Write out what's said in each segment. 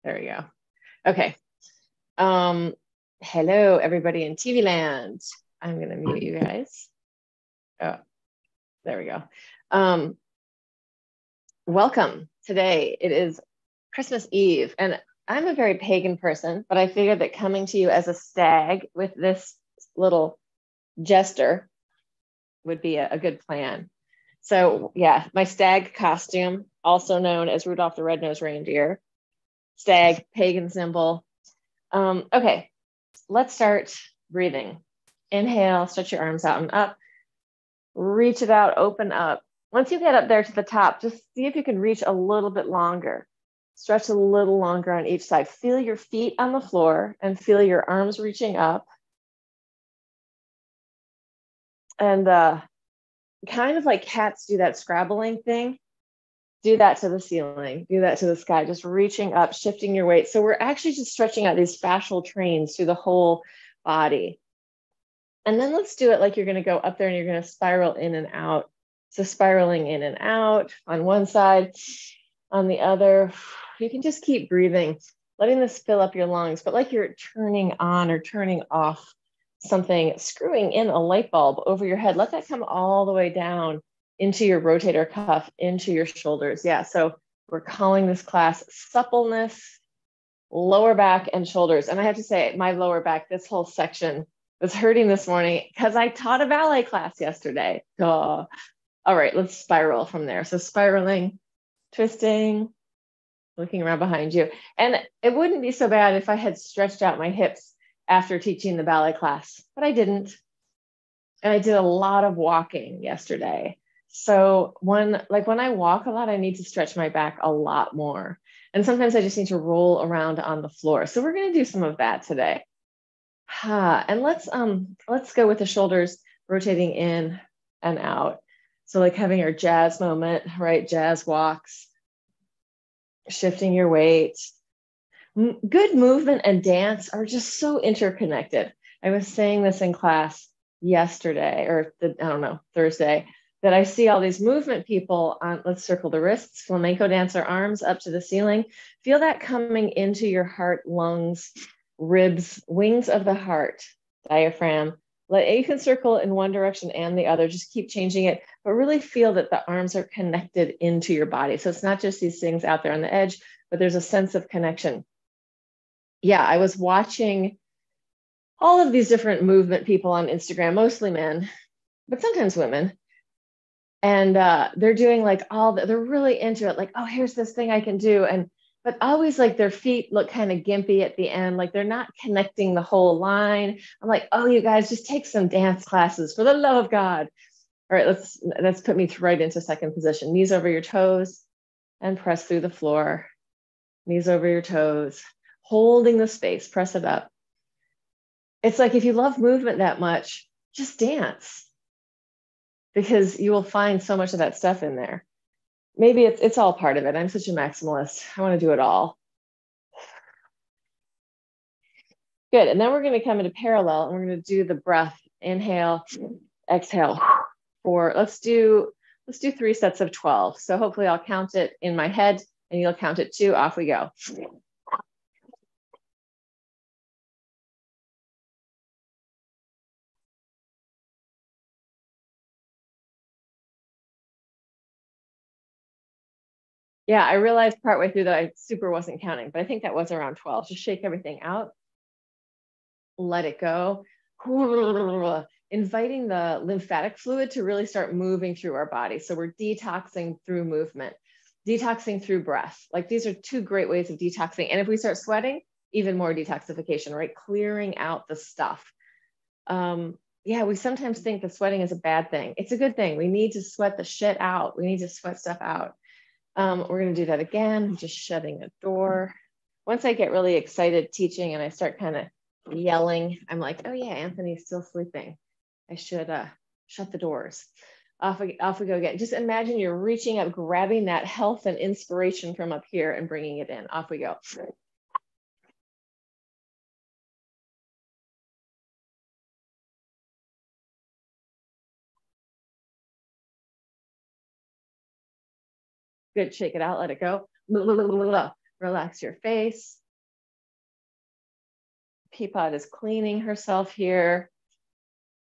There we go. Okay. Um, Hello, everybody in TV land. I'm going to mute you guys. Oh, there we go. Welcome. Today, it is Christmas Eve, and I'm a very pagan person, but I figured that coming to you as a stag with this little jester would be a good plan. So yeah, my stag costume, also known as Rudolph the Red-Nosed Reindeer, stag, pagan symbol. Okay, let's start breathing. Inhale, stretch your arms out and up. Reach it out, open up. Once you get up there to the top, just see if you can reach a little bit longer. Stretch a little longer on each side. Feel your feet on the floor and feel your arms reaching up. And kind of like cats do that scrabbling thing. Do that to the ceiling, do that to the sky, just reaching up, shifting your weight. So we're actually just stretching out these fascial trains through the whole body. And then let's do it like you're going to go up there and you're going to spiral in and out. So spiraling in and out on one side, on the other. You can just keep breathing, letting this fill up your lungs, but like you're turning on or turning off something, screwing in a light bulb over your head. Let that come all the way down into your rotator cuff, into your shoulders. Yeah, so we're calling this class Suppleness, lower back and shoulders. And I have to say, my lower back, this whole section was hurting this morning because I taught a ballet class yesterday. All right, let's spiral from there. So spiraling, twisting, looking around behind you. And it wouldn't be so bad if I had stretched out my hips after teaching the ballet class, but I didn't. And I did a lot of walking yesterday. So when I walk a lot, I need to stretch my back a lot more. And sometimes I just need to roll around on the floor. So we're going to do some of that today. And let's go with the shoulders rotating in and out. So like having our jazz moment, right? Jazz walks, shifting your weight. Good movement and dance are just so interconnected. I was saying this in class yesterday, or Thursday, that I see all these movement people on, let's circle the wrists, flamenco dancer arms up to the ceiling. Feel that coming into your heart, lungs, ribs, wings of the heart, diaphragm. You can circle in one direction and the other, just keep changing it, but really feel that the arms are connected into your body. So it's not just these things out there on the edge, but there's a sense of connection. Yeah, I was watching all of these different movement people on Instagram, mostly men, but sometimes women. And they're doing they're really into it. Like, oh, here's this thing I can do. But always like their feet look kind of gimpy at the end. Like they're not connecting the whole line. I'm like, oh, you guys just take some dance classes for the love of God. All right, let's put me right into second position. Knees over your toes and press through the floor. Knees over your toes, holding the space, press it up. It's like if you love movement that much, just dance, because you will find so much of that stuff in there. Maybe it's all part of it. I'm such a maximalist. I want to do it all. Good. And then we're going to come into parallel and we're going to do the breath. Inhale, exhale. Let's do 3 sets of 12. So hopefully I'll count it in my head and you'll count it too. Off we go. Yeah, I realized partway through that I super wasn't counting, but I think that was around 12. Just shake everything out. Let it go. Inviting the lymphatic fluid to really start moving through our body. So we're detoxing through movement, detoxing through breath. Like these are 2 great ways of detoxing. And if we start sweating, even more detoxification, right? Clearing out the stuff. Yeah, we sometimes think that sweating is a bad thing. It's a good thing. We need to sweat the shit out. We need to sweat stuff out. We're going to do that again, just shutting a door. Once I get really excited teaching and I start kind of yelling, I'm like, oh yeah, Anthony's still sleeping. I should shut the doors. Off we go again. Just imagine you're reaching up, grabbing that health and inspiration from up here and bringing it in. Off we go. Good, shake it out, let it go. We're Relax your face. Peapod is cleaning herself here.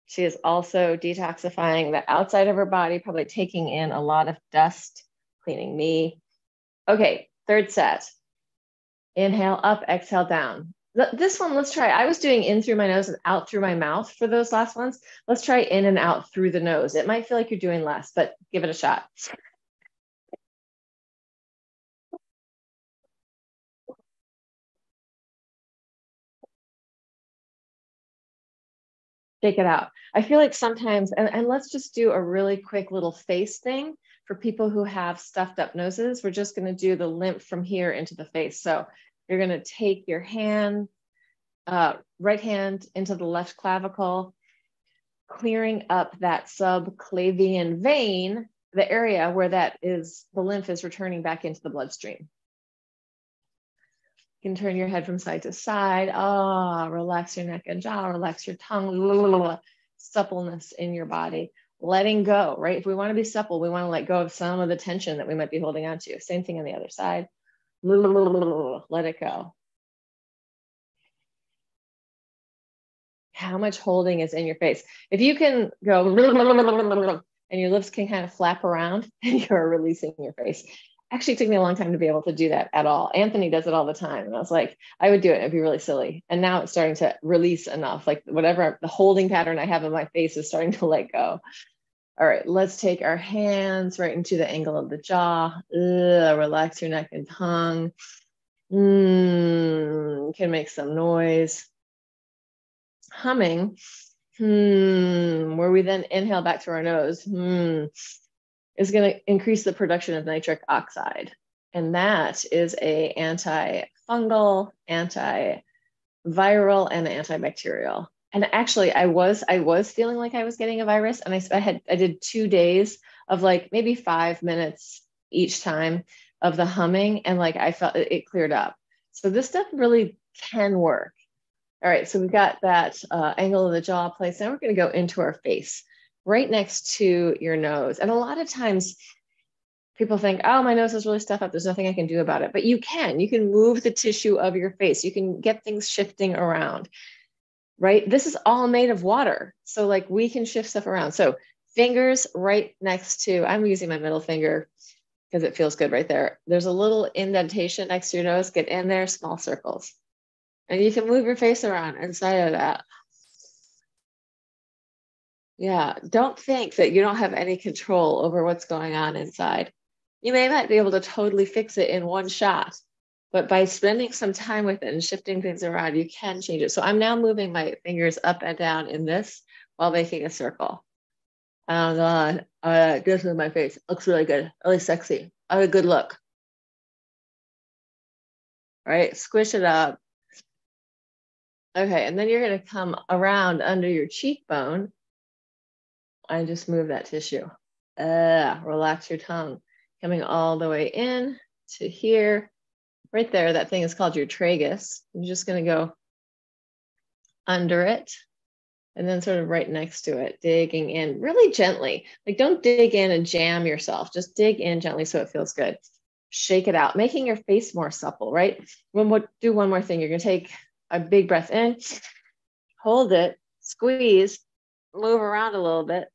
She is also detoxifying the outside of her body, probably taking in a lot of dust, cleaning me. Okay, third set. Inhale up, exhale down. This one, let's try. I was doing in through my nose and out through my mouth for those last ones. Let's try in and out through the nose. It might feel like you're doing less, but give it a shot. Shake it out. I feel like sometimes, and let's just do a really quick little face thing for people who have stuffed up noses. We're just going to do the lymph from here into the face. So you're going to take your hand, right hand into the left clavicle, clearing up that subclavian vein, the area where that is, the lymph is returning back into the bloodstream. You can turn your head from side to side. Relax your neck and jaw, relax your tongue, suppleness in your body, letting go, right? If we want to be supple, we want to let go of some of the tension that we might be holding on to. Same thing on the other side. Let it go. How much holding is in your face? If you can go and your lips can kind of flap around and you're releasing your face. Actually, it took me a long time to be able to do that at all. Anthony does it all the time. And I was like, I would do it. It'd be really silly. And now it's starting to release enough. Like whatever the holding pattern I have in my face is starting to let go. All right, let's take our hands right into the angle of the jaw. Relax your neck and tongue. Can make some noise. Humming. Where we then inhale back through our nose. Is going to increase the production of nitric oxide. And that is a antifungal, antiviral, and antibacterial. And actually I was feeling like I was getting a virus. And I did 2 days of like maybe 5 minutes each time of the humming. And like, I felt it cleared up. So this stuff really can work. All right, so we've got that angle of the jaw place. Now we're going to go into our face, right next to your nose. And a lot of times people think, oh, my nose is really stuffed up. There's nothing I can do about it. But you can move the tissue of your face. You can get things shifting around, right? This is all made of water. So like we can shift stuff around. So fingers right next to, I'm using my middle finger because it feels good right there. There's a little indentation next to your nose. Get in there, small circles. And you can move your face around inside of that. Yeah, don't think that you don't have any control over what's going on inside. You may not be able to totally fix it in one shot, but by spending some time with it and shifting things around, you can change it. So I'm now moving my fingers up and down in this while making a circle. Oh God, this is my face. Looks really good, really sexy. I have a good look. All right, squish it up. Okay, and then you're gonna come around under your cheekbone. I just move that tissue. Relax your tongue. Coming all the way in to here. Right there, that thing is called your tragus. I'm just going to go under it and then sort of right next to it, digging in really gently. Like don't dig in and jam yourself. Just dig in gently so it feels good. Shake it out, making your face more supple, right? We'll do one more thing. You're going to take a big breath in, hold it, squeeze, move around a little bit,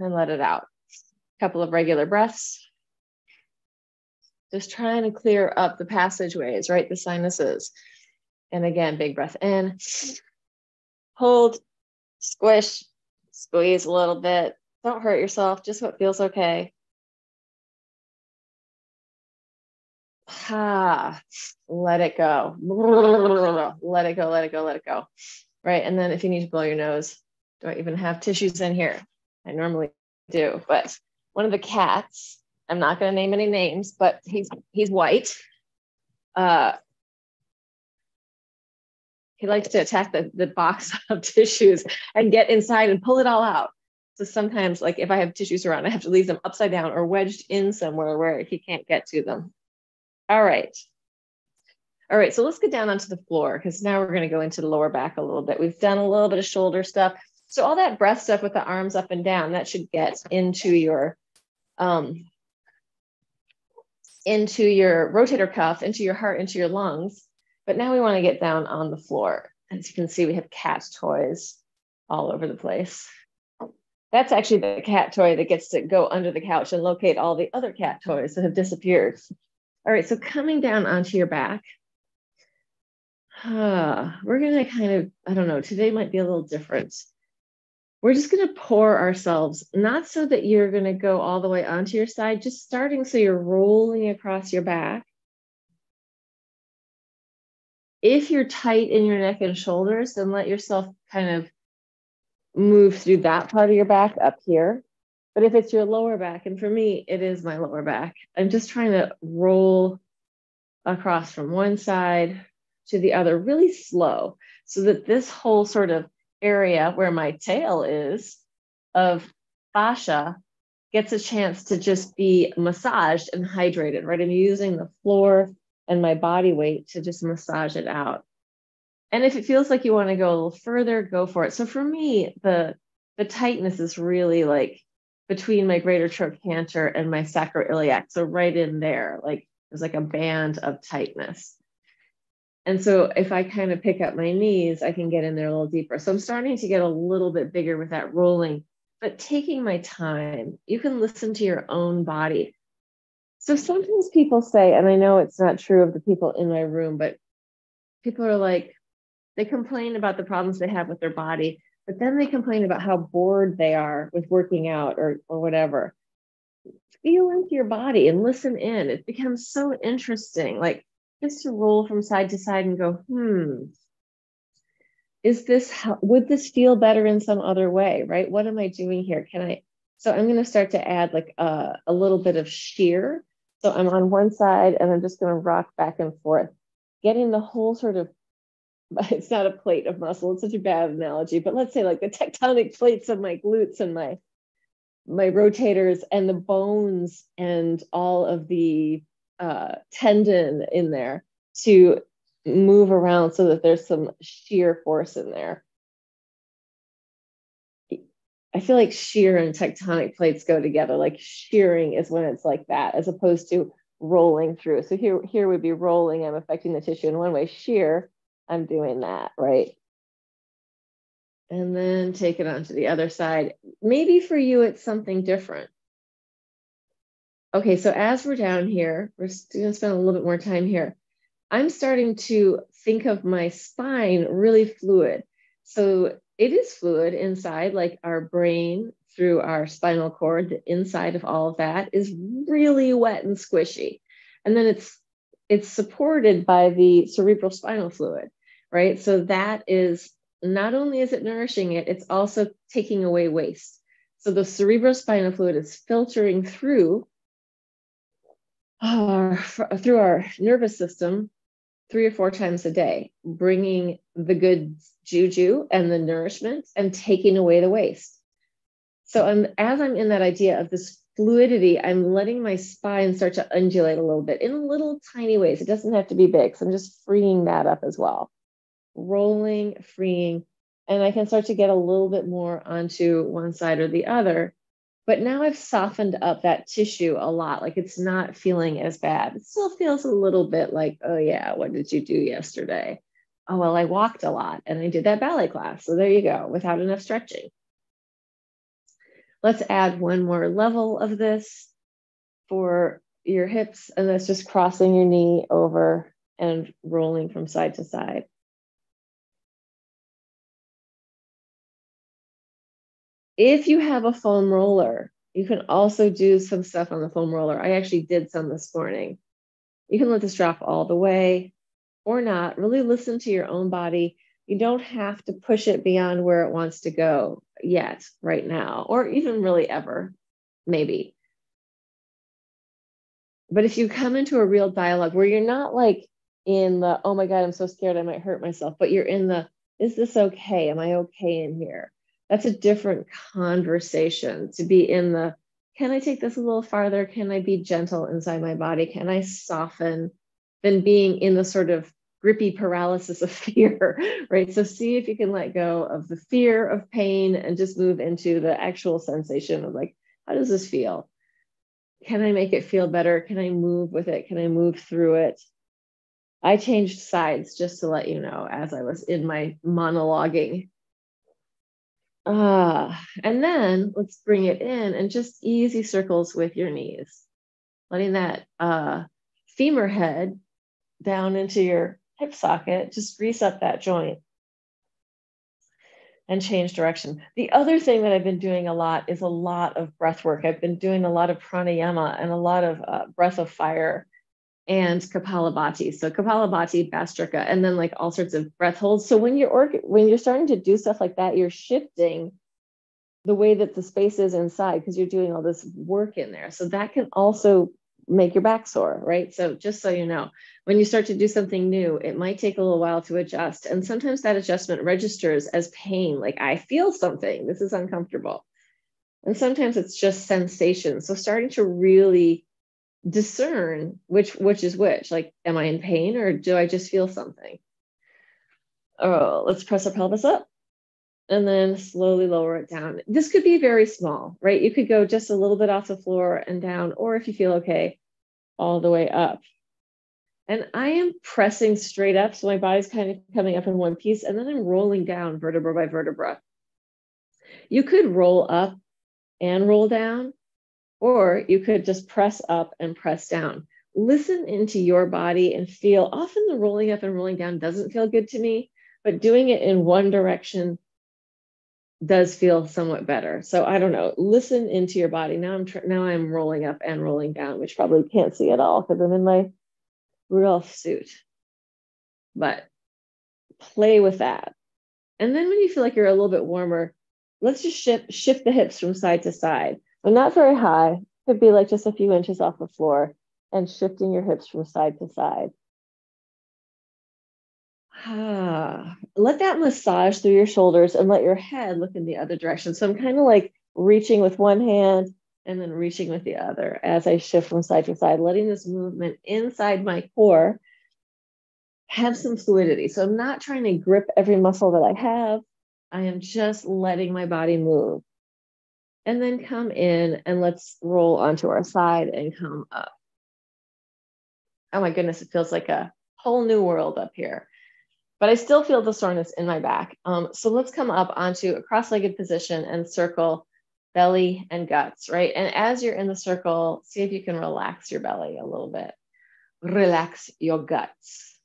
and let it out. A couple of regular breaths. Just trying to clear up the passageways, right? The sinuses. And again, big breath in, hold, squish, squeeze a little bit. Don't hurt yourself, just what feels okay. Let it go. Let it go, let it go, let it go. Right, and then if you need to blow your nose, do I even have tissues in here? I normally do, but one of the cats, I'm not going to name any names, but he's white. He likes to attack the box of tissues and get inside and pull it all out. So sometimes, like if I have tissues around, I have to leave them upside down or wedged in somewhere where he can't get to them. All right. All right, so let's get down onto the floor because now we're going to go into the lower back a little bit. We've done a little bit of shoulder stuff. So all that breath stuff with the arms up and down, that should get into your into your rotator cuff, into your heart, into your lungs. But now we want to get down on the floor. As you can see, we have cat toys all over the place. That's actually the cat toy that gets to go under the couch and locate all the other cat toys that have disappeared. All right, so coming down onto your back, we're going to kind of, I don't know, today might be a little different. We're just going to pour ourselves, not so that you're going to go all the way onto your side, just starting so you're rolling across your back. If you're tight in your neck and shoulders, then let yourself kind of move through that part of your back up here. But if it's your lower back, and for me, it is my lower back, I'm just trying to roll across from one side to the other really slow so that this whole sort of area where my tail is of fascia gets a chance to just be massaged and hydrated, right? I'm using the floor and my body weight to just massage it out. And if it feels like you want to go a little further, go for it. So for me, the tightness is really like between my greater trochanter and my sacroiliac. So right in there, like there's like a band of tightness. And so if I kind of pick up my knees, I can get in there a little deeper. So I'm starting to get a little bit bigger with that rolling, but taking my time. You can listen to your own body. So sometimes people say, and I know it's not true of the people in my room, but people are like, they complain about the problems they have with their body, but then they complain about how bored they are with working out or whatever. Feel into your body and listen in. It becomes so interesting. Like, just to roll from side to side and go, would this feel better in some other way, right? What am I doing here? So I'm going to start to add like a little bit of shear. So I'm on one side and I'm just going to rock back and forth, getting the whole sort of, it's not a plate of muscle, it's such a bad analogy, but let's say like the tectonic plates of my glutes and my rotators and the bones and all of the tendon in there to move around so that there's some shear force in there. I feel like shear and tectonic plates go together. Like shearing is when it's like that, as opposed to rolling through. So here would be rolling. I'm affecting the tissue in one way. Shear, I'm doing that, right? And then take it onto the other side. Maybe for you, it's something different. Okay, so as we're down here, we're going to spend a little bit more time here. I'm starting to think of my spine really fluid. So it is fluid inside, like our brain through our spinal cord, the inside of all of that is really wet and squishy. And then it's supported by the cerebral spinal fluid, right? So that is, not only is it nourishing it, it's also taking away waste. So the cerebral spinal fluid is filtering through our nervous system 3 or 4 times a day, bringing the good juju and the nourishment and taking away the waste. So as I'm in that idea of this fluidity, I'm letting my spine start to undulate a little bit in little tiny ways. It doesn't have to be big. So I'm just freeing that up as well. Rolling, freeing, and I can start to get a little bit more onto one side or the other. But now I've softened up that tissue a lot. Like it's not feeling as bad. It still feels a little bit like, oh yeah, what did you do yesterday? Oh, well, I walked a lot and I did that ballet class. So there you go, without enough stretching. Let's add one more level of this for your hips. And that's just crossing your knee over and rolling from side to side. If you have a foam roller, you can also do some stuff on the foam roller. I actually did some this morning. You can let this drop all the way or not. Really listen to your own body. You don't have to push it beyond where it wants to go yet, right now, or even really ever, maybe. But if you come into a real dialogue where you're not like in the, oh my God, I'm so scared I might hurt myself, but you're in the, is this okay? Am I okay in here? That's a different conversation to be in the, can I take this a little farther? Can I be gentle inside my body? Can I soften? Than being in the sort of grippy paralysis of fear, right? So see if you can let go of the fear of pain and just move into the actual sensation of like, how does this feel? Can I make it feel better? Can I move with it? Can I move through it? I changed sides just to let you know as I was in my monologuing. And then let's bring it in and just easy circles with your knees, letting that femur head down into your hip socket, just grease up that joint and change direction. The other thing that I've been doing a lot is a lot of breath work. I've been doing a lot of pranayama and a lot of breath of fire and Kapalabhati. So Kapalabhati, Bastrika, and then like all sorts of breath holds. So when you're starting to do stuff like that, you're shifting the way that the space is inside because you're doing all this work in there. So that can also make your back sore, right? So just so you know, when you start to do something new, it might take a little while to adjust. And sometimes that adjustment registers as pain, like I feel something, this is uncomfortable. And sometimes it's just sensation. So starting to really discern which is which, like, am I in pain or do I just feel something? Oh, let's press our pelvis up and then slowly lower it down. This could be very small, right? You could go just a little bit off the floor and down, or if you feel okay, all the way up. And I am pressing straight up. So my body's kind of coming up in one piece, and then I'm rolling down vertebra by vertebra. You could roll up and roll down, or you could just press up and press down. Listen into your body and feel. Often the rolling up and rolling down doesn't feel good to me, but doing it in one direction does feel somewhat better. So I don't know. Listen into your body. Now I'm rolling up and rolling down, which probably can't see at all because I'm in my Rudolph suit. But play with that. And then when you feel like you're a little bit warmer, let's just shift the hips from side to side. But not very high. Could be like just a few inches off the floor and shifting your hips from side to side. Let that massage through your shoulders and let your head look in the other direction. So I'm kind of like reaching with one hand and then reaching with the other as I shift from side to side, letting this movement inside my core have some fluidity. So I'm not trying to grip every muscle that I have. I am just letting my body move. And then come in and let's roll onto our side and come up. Oh my goodness, it feels like a whole new world up here. But I still feel the soreness in my back. So let's come up onto a cross-legged position and circle belly and guts, right? And as you're in the circle, see if you can relax your belly a little bit. Relax your guts.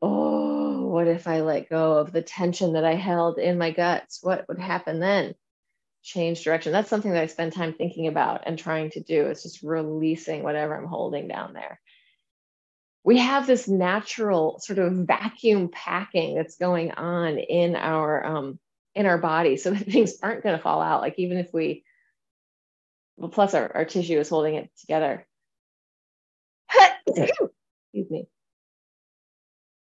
Oh, what if I let go of the tension that I held in my guts? What would happen then? Change direction. That's something that I spend time thinking about and trying to do. It's just releasing whatever I'm holding down there. We have this natural sort of vacuum packing that's going on in our body, so that things aren't going to fall out. Like even if well, plus our tissue is holding it together. Excuse me.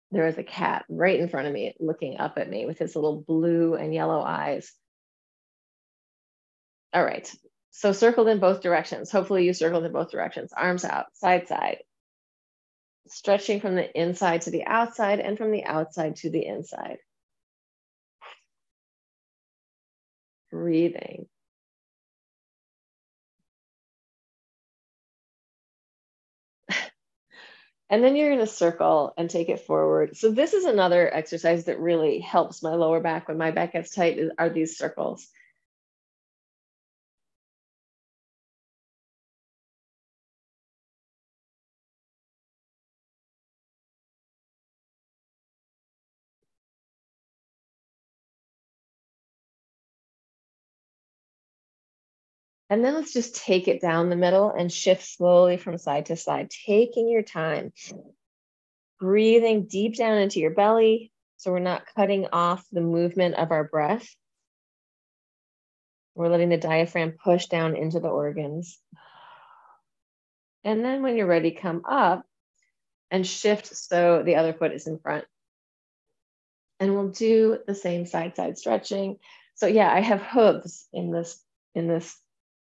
There is a cat right in front of me, looking up at me with his little blue and yellow eyes. All right. So circled in both directions. Hopefully you circled in both directions. Arms out, side, side. Stretching from the inside to the outside and from the outside to the inside. Breathing. And then you're going to circle and take it forward. So this is another exercise that really helps my lower back when my back gets tight, are these circles. And then let's just take it down the middle and shift slowly from side to side, taking your time, breathing deep down into your belly so we're not cutting off the movement of our breath. We're letting the diaphragm push down into the organs. And then when you're ready, come up and shift so the other foot is in front. And we'll do the same side stretching. So yeah, I have hooves in this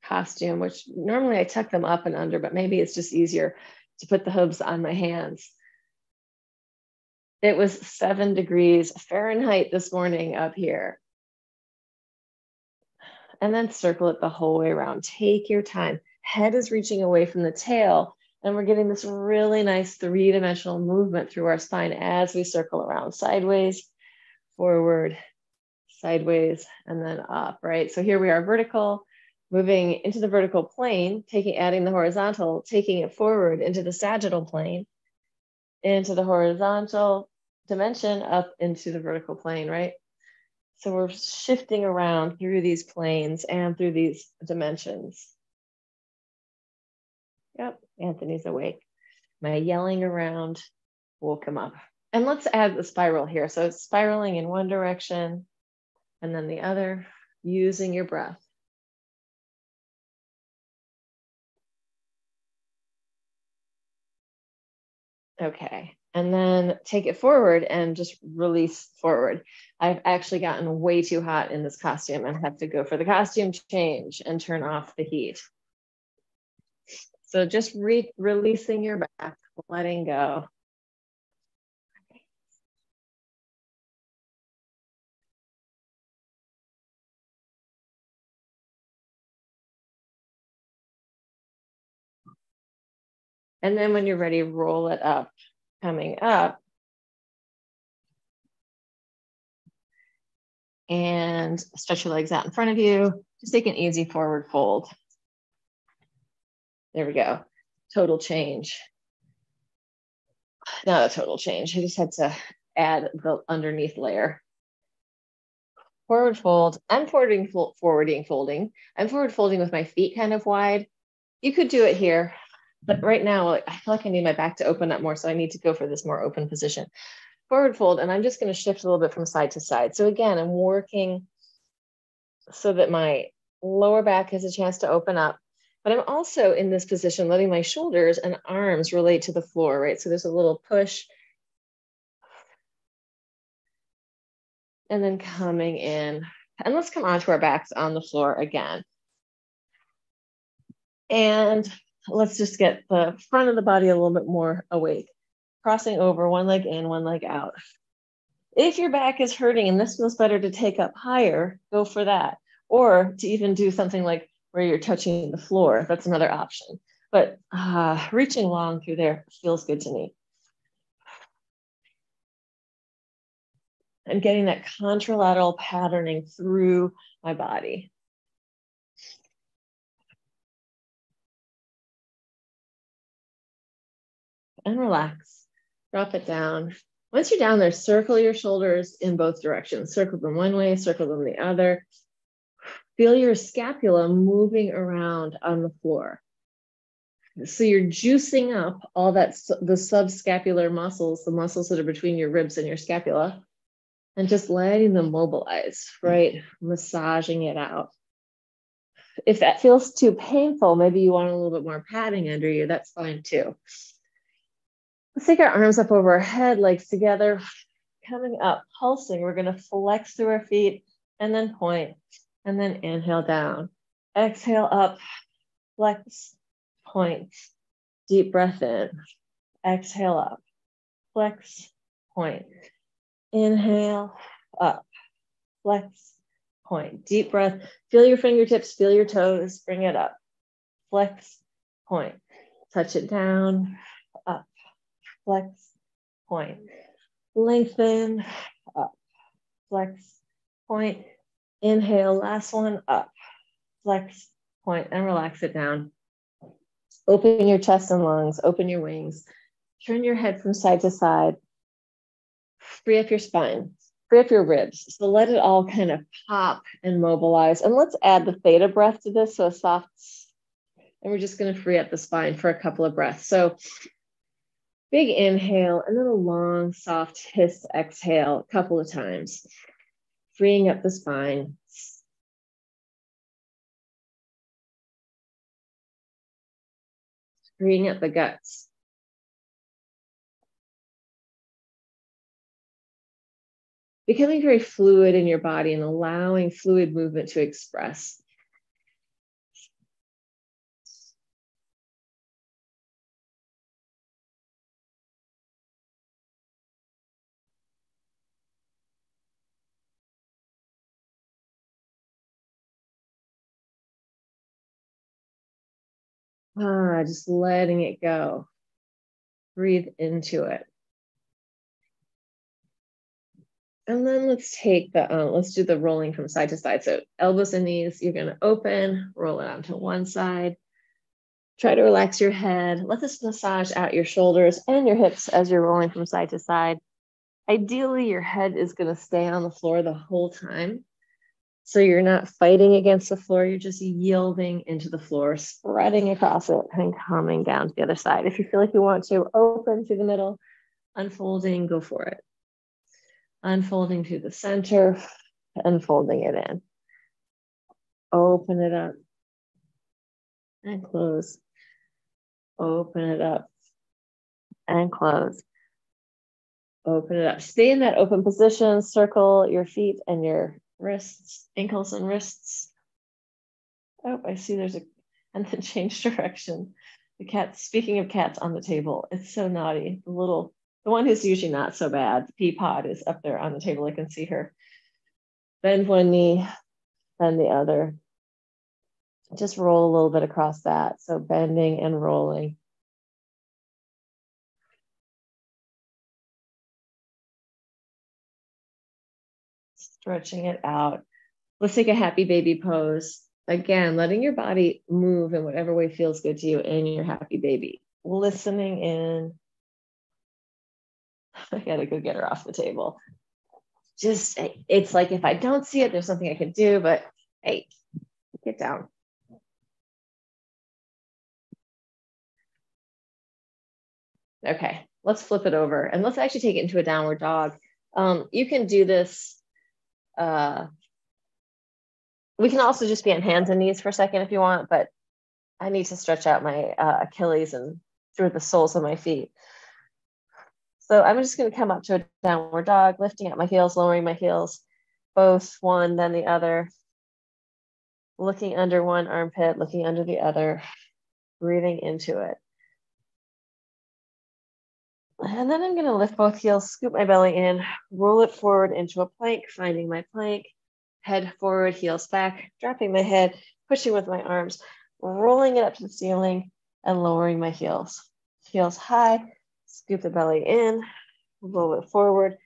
costume, which normally I tuck them up and under, but maybe it's just easier to put the hooves on my hands. It was 7 degrees Fahrenheit this morning up here. And then circle it the whole way around. Take your time. Head is reaching away from the tail, and we're getting this really nice three-dimensional movement through our spine as we circle around sideways, forward, sideways, and then up, right? So here we are vertical, moving into the vertical plane, adding the horizontal, taking it forward into the sagittal plane, into the horizontal dimension, up into the vertical plane, right? So we're shifting around through these planes and through these dimensions. Yep, Anthony's awake. My yelling around woke him up. And let's add the spiral here. So it's spiraling in one direction and then the other, using your breath. Okay, and then take it forward and just release forward. I've actually gotten way too hot in this costume and have to go for the costume change and turn off the heat. So just releasing your back, letting go. And then when you're ready, roll it up. Coming up. And stretch your legs out in front of you. Just take an easy forward fold. There we go. Total change. Not a total change. I just had to add the underneath layer. Forward fold. I'm folding. I'm forward folding with my feet kind of wide. You could do it here, but right now I feel like I need my back to open up more, so I need to go for this more open position. Forward fold, and I'm just going to shift a little bit from side to side. So again, I'm working so that my lower back has a chance to open up, but I'm also in this position letting my shoulders and arms relate to the floor, right? So there's a little push. And then coming in, and let's come onto our backs on the floor again. And let's just get the front of the body a little bit more awake. Crossing over, one leg in, one leg out. If your back is hurting and this feels better to take up higher, go for that. Or to even do something like where you're touching the floor, that's another option. But reaching long through there feels good to me. And getting that contralateral patterning through my body. And relax, drop it down. Once you're down there, circle your shoulders in both directions. Circle them one way, circle them the other. Feel your scapula moving around on the floor. So you're juicing up all that, the subscapular muscles, the muscles that are between your ribs and your scapula, and just letting them mobilize, right? Massaging it out. If that feels too painful, maybe you want a little bit more padding under you, that's fine too. Let's take our arms up over our head, legs together, coming up, pulsing. We're going to flex through our feet and then point, and then inhale down. Exhale up, flex, point. Deep breath in. Exhale up, flex, point. Inhale up, flex, point. Deep breath. Feel your fingertips, feel your toes, bring it up. Flex, point. Touch it down, up. Flex, point. Lengthen, up. Flex, point. Inhale, last one, up. Flex, point, and relax it down. Open your chest and lungs, open your wings. Turn your head from side to side. Free up your spine, free up your ribs. So let it all kind of pop and mobilize. And let's add the theta breath to this, so a soft, and we're just going to free up the spine for a couple of breaths. So big inhale, and then a long, soft hiss exhale a couple of times, freeing up the spine. Freeing up the guts. Becoming very fluid in your body and allowing fluid movement to express. Just letting it go. Breathe into it. And then let's take the, let's do the rolling from side to side. So elbows and knees, you're gonna open, roll it onto one side. Try to relax your head. Let this massage out your shoulders and your hips as you're rolling from side to side. Ideally, your head is gonna stay on the floor the whole time. So you're not fighting against the floor, you're just yielding into the floor, spreading across it and coming down to the other side. If you feel like you want to open through the middle, unfolding, go for it. Unfolding to the center, unfolding it in. Open it up and close. Open it up and close. Open it up. Stay in that open position. Circle your feet and your wrists, ankles and wrists. Oh, I see there's a, and then change direction. The cat, speaking of cats on the table, it's so naughty. The one who's usually not so bad, the pea pod, is up there on the table. I can see her. Bend one knee, bend the other. Just roll a little bit across that. So bending and rolling. Stretching it out. Let's take a happy baby pose. Again, letting your body move in whatever way feels good to you in your happy baby. Listening in. I gotta go get her off the table. Just, it's like if I don't see it, there's something I can do, but hey, get down. Okay, let's flip it over and let's actually take it into a downward dog. You can do this. We can also just be on hands and knees for a second if you want, but I need to stretch out my Achilles and through the soles of my feet. So I'm just going to come up to a downward dog, lifting up my heels, lowering my heels, both one, then the other, looking under one armpit, looking under the other, breathing into it. And then I'm going to lift both heels, scoop my belly in, roll it forward into a plank, finding my plank, head forward, heels back, dropping my head, pushing with my arms, rolling it up to the ceiling and lowering my heels. Heels high, scoop the belly in, roll it forward,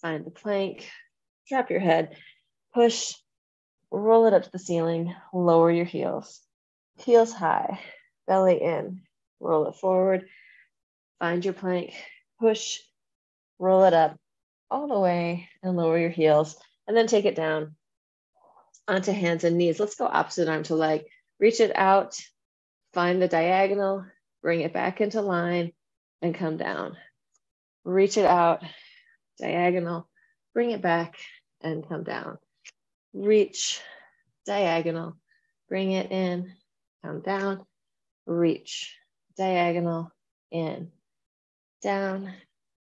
find the plank, drop your head, push, roll it up to the ceiling, lower your heels. Heels high, belly in, roll it forward, find your plank, push, roll it up all the way and lower your heels. And then take it down onto hands and knees. Let's go opposite arm to leg. Reach it out, find the diagonal, bring it back into line and come down. Reach it out, diagonal, bring it back and come down. Reach, diagonal, bring it in, come down. Reach, diagonal, in, down,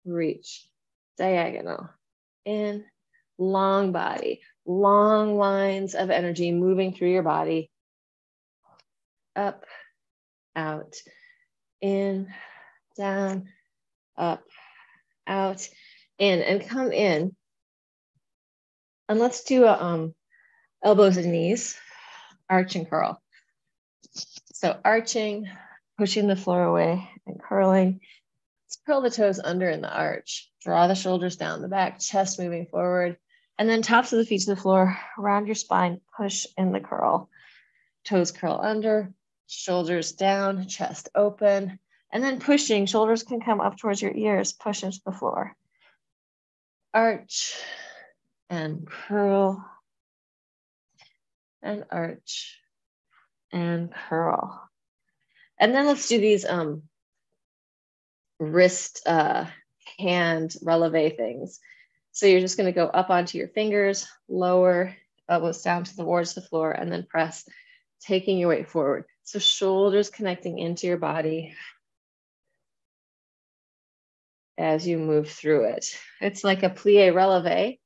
reach, diagonal, in, long body, long lines of energy moving through your body, up, out, in, down, up, out, in, and come in. And let's do elbows and knees, arch and curl. So arching, pushing the floor away and curling. Let's curl the toes under in the arch. Draw the shoulders down the back, chest moving forward. And then tops of the feet to the floor, around your spine, push in the curl. Toes curl under, shoulders down, chest open. And then pushing, shoulders can come up towards your ears, push into the floor. Arch and curl and arch and curl. And then let's do these wrist hand releve things. So you're just going to go up onto your fingers, lower, elbows down towards the floor, and then press, taking your weight forward. So shoulders connecting into your body as you move through it. It's like a plie releve,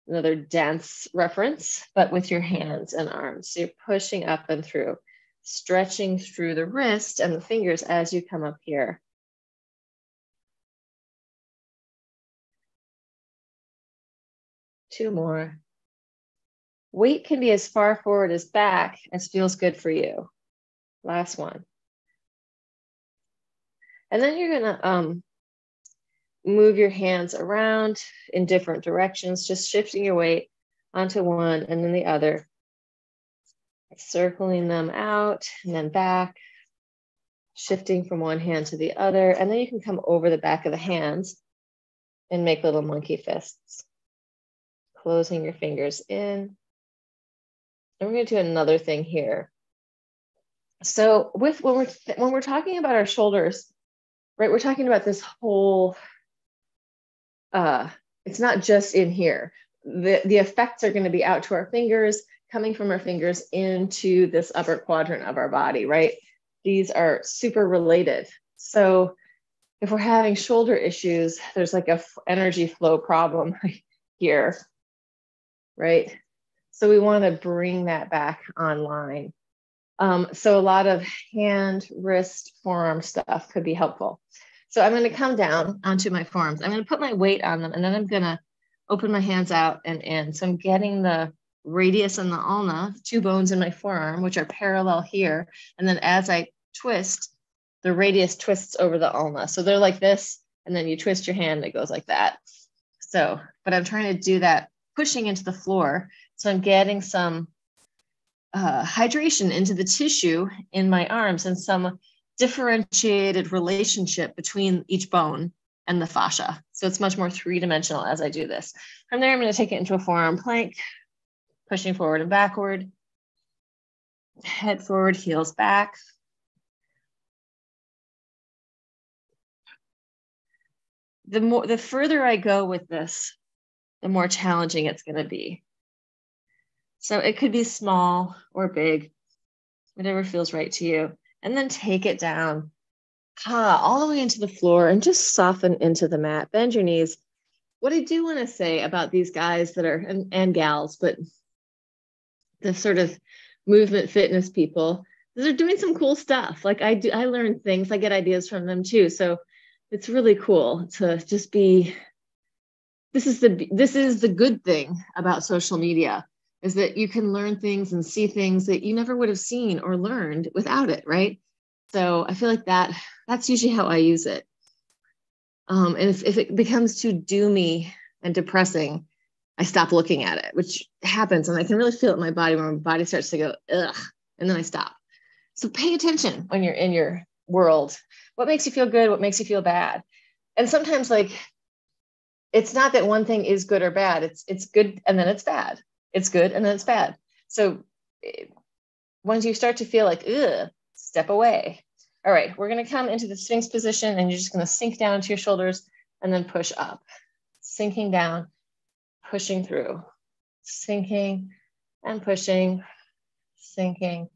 another dance reference, but with your hands and arms. So you're pushing up and through, stretching through the wrist and the fingers as you come up here. Two more. Weight can be as far forward as back as feels good for you. Last one. And then you're gonna move your hands around in different directions, just shifting your weight onto one and then the other, circling them out and then back, shifting from one hand to the other. And then you can come over the back of the hands and make little monkey fists, closing your fingers in. And we're going to do another thing here. So when we're talking about our shoulders, right, we're talking about this whole, it's not just in here. The effects are going to be out to our fingers, coming from our fingers into this upper quadrant of our body, right? These are super related. So if we're having shoulder issues, there's like a energy flow problem here, right? So we want to bring that back online. So a lot of hand, wrist, forearm stuff could be helpful. So I'm going to come down onto my forearms. I'm going to put my weight on them, and then I'm going to open my hands out and in. So I'm getting the radius and the ulna, 2 bones in my forearm, which are parallel here. And then as I twist, the radius twists over the ulna. So they're like this, and then you twist your hand, it goes like that. So, but I'm trying to do that pushing into the floor. So I'm getting some hydration into the tissue in my arms and some differentiated relationship between each bone and the fascia. So it's much more 3-dimensional as I do this. From there, I'm going to take it into a forearm plank, pushing forward and backward, head forward, heels back. The further I go with this, the more challenging it's going to be. So it could be small or big, whatever feels right to you. And then take it down, all the way into the floor and just soften into the mat. Bend your knees. What I do want to say about these guys that are, and gals, but the sort of movement fitness people, they're doing some cool stuff. Like I learn things, I get ideas from them too. So it's really cool to just be, this is the good thing about social media, is that you can learn things and see things that you never would have seen or learned without it, right? So I feel like that's usually how I use it. And if it becomes too doomy and depressing, I stop looking at it, which happens. And I can really feel it in my body when my body starts to go, ugh, and then I stop. So pay attention when you're in your world. What makes you feel good? What makes you feel bad? And sometimes, like, it's not that one thing is good or bad. It's good and then it's bad. It's good and then it's bad. So once you start to feel like, ugh, step away. All right, we're going to come into the Sphinx position, and you're just going to sink down to your shoulders and then push up. Sinking down, pushing through, sinking and pushing, sinking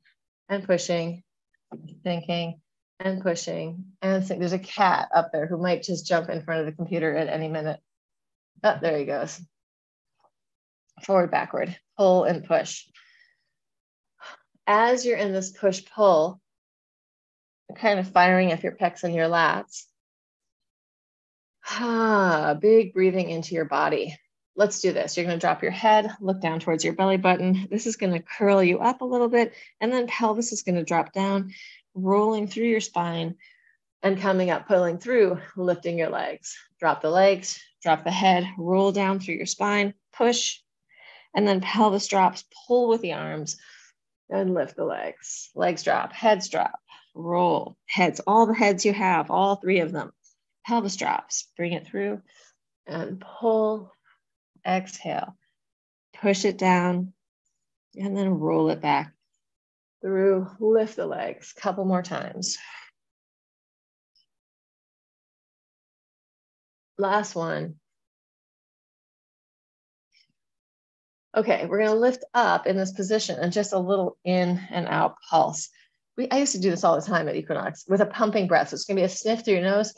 and pushing, sinking and pushing. And there's a cat up there who might just jump in front of the computer at any minute. Oh, there he goes. Forward, backward, pull and push. As you're in this push-pull, kind of firing up your pecs and your lats. Big breathing into your body. Let's do this. You're going to drop your head, look down towards your belly button. This is going to curl you up a little bit, and then pelvis is going to drop down, rolling through your spine and coming up, pulling through, lifting your legs. Drop the legs, drop the head, roll down through your spine, push, and then pelvis drops, pull with the arms, and lift the legs. Legs drop, heads drop, roll, heads, all the heads you have, all 3 of them. Pelvis drops, bring it through, and pull, exhale, push it down, and then roll it back through, lift the legs. Couple more times. Last one. Okay, we're going to lift up in this position and just a little in and out pulse. I used to do this all the time at Equinox with a pumping breath. So it's going to be a sniff through your nose,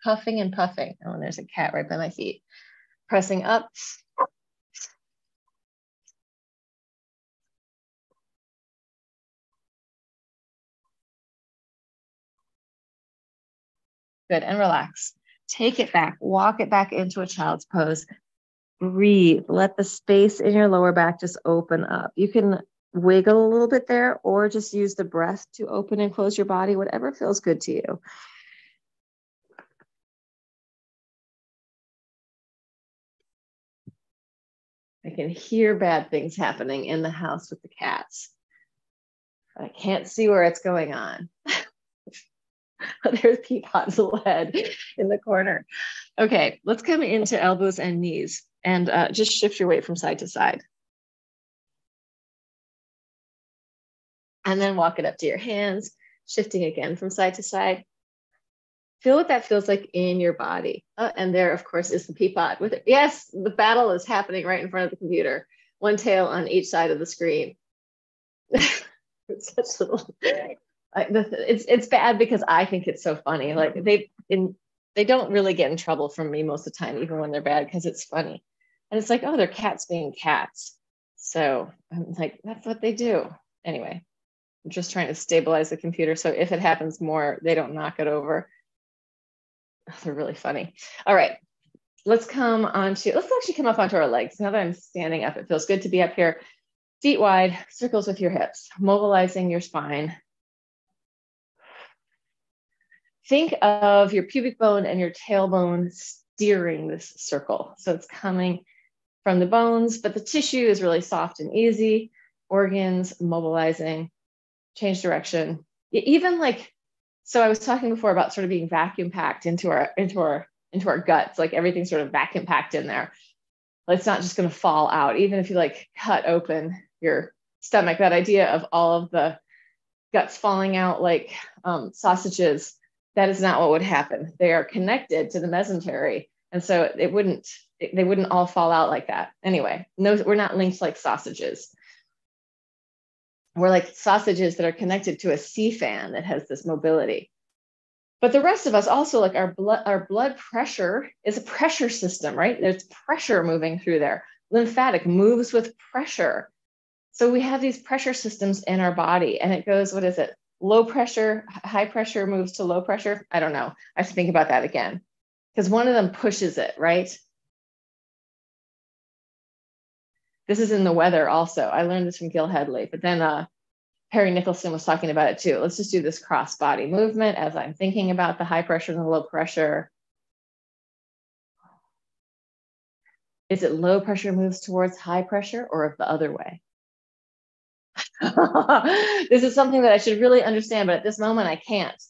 puffing and puffing. Oh, and there's a cat right by my feet. Pressing up. Good, and relax. Take it back, walk it back into a child's pose. Breathe, let the space in your lower back just open up. You can wiggle a little bit there, or just use the breath to open and close your body, whatever feels good to you. I can hear bad things happening in the house with the cats. I can't see where it's going on. There's Peapod's little head in the corner. Okay, let's come into elbows and knees and just shift your weight from side to side. And then walk it up to your hands, shifting again from side to side. Feel what that feels like in your body. And there, of course, is the Peapod with it. Yes, the battle is happening right in front of the computer. One tail on each side of the screen. It's such little. It's bad because I think it's so funny. Like they don't really get in trouble from me most of the time, even when they're bad, because it's funny. And it's like, oh, they're cats being cats. So I'm like, that's what they do. Anyway, I'm just trying to stabilize the computer. So if it happens more, they don't knock it over. Oh, they're really funny. All right, let's actually come up onto our legs. Now that I'm standing up, it feels good to be up here. Feet wide, circles with your hips, mobilizing your spine. Think of your pubic bone and your tailbone steering this circle. So it's coming from the bones, but the tissue is really soft and easy. Organs mobilizing, change direction. Even like, so I was talking before about sort of being vacuum packed into our guts, like everything's sort of vacuum packed in there. Like it's not just going to fall out. Even if you like cut open your stomach, that idea of all of the guts falling out like sausages, that is not what would happen. They are connected to the mesentery. And so they wouldn't all fall out like that. Anyway, no, we're not linked like sausages. We're like sausages that are connected to a C-fan that has this mobility. But the rest of us also, like our blood pressure is a pressure system, right? There's pressure moving through there. Lymphatic moves with pressure. So we have these pressure systems in our body, and it goes, what is it? Low pressure, high pressure moves to low pressure. I don't know. I have to think about that again, because one of them pushes it, right? This is in the weather also. I learned this from Gil Headley, but then Perry Nicholson was talking about it too. Let's just do this cross body movement as I'm thinking about the high pressure and the low pressure. Is it low pressure moves towards high pressure or the other way? This is something that I should really understand, but at this moment I can't.